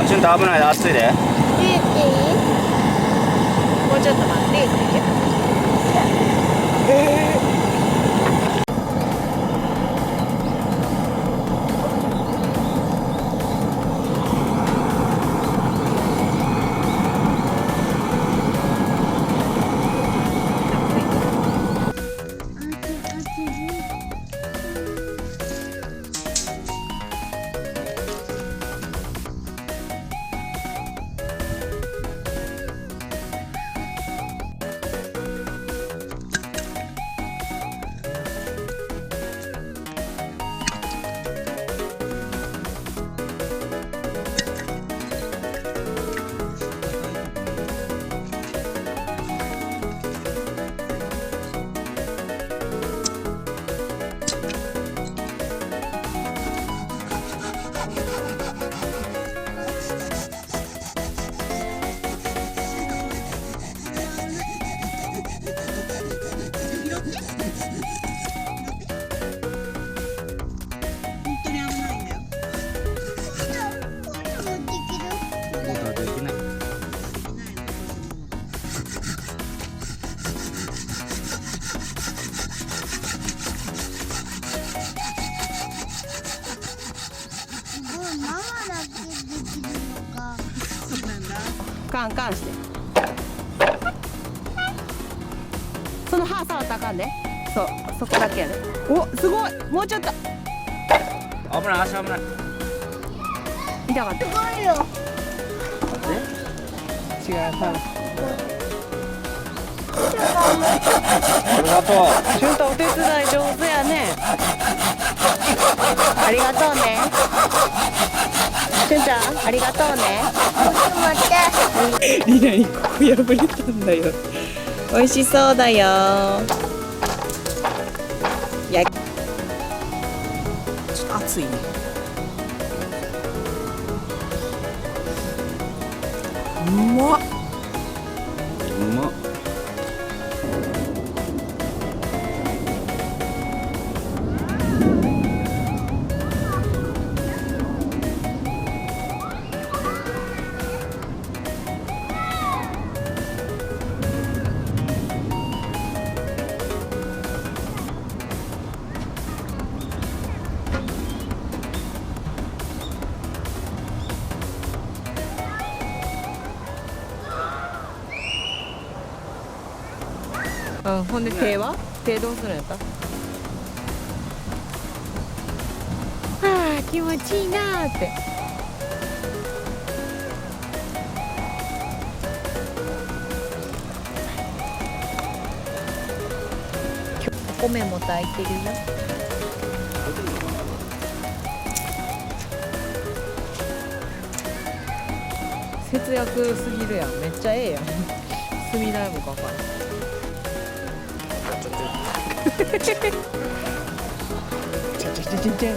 あ、ちょっと危ないで、熱いで。もうちょっと待って。カンカンして。その歯触ったらあかんで。そう、そこだけやで。お、すごい。もうちょっと。危ない、足危ない。痛かった。すごいよ。違う、多分。ありがとう。ちゅんとお手伝い上手やね。ありがとうね。ちゅんちゃん、ありがとうね。待って。リナにここ破れたんだよ。美味しそうだよ。や。ちょっと熱いね。うまっ。うまっ。うん、ほんで手は？手どうするんやった？はあ、気持ちいいなーって。お米も炊いてるよ。節約すぎるやん。めっちゃええやん。炭代もかかる。ちゃちゃちゃちゃちゃ。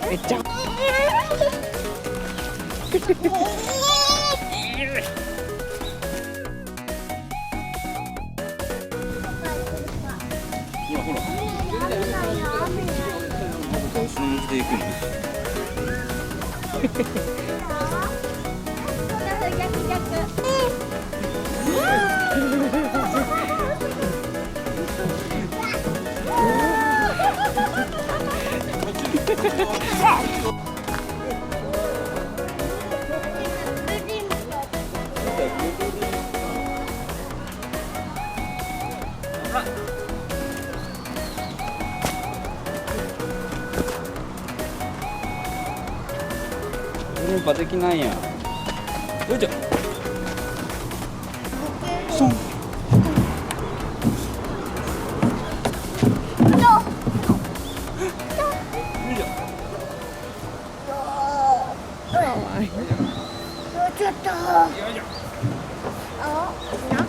めっちゃ。ほら。その向きで行くの。連覇できないやん。よいしょ。ソン。ちょっと。よいしょ。あ、な。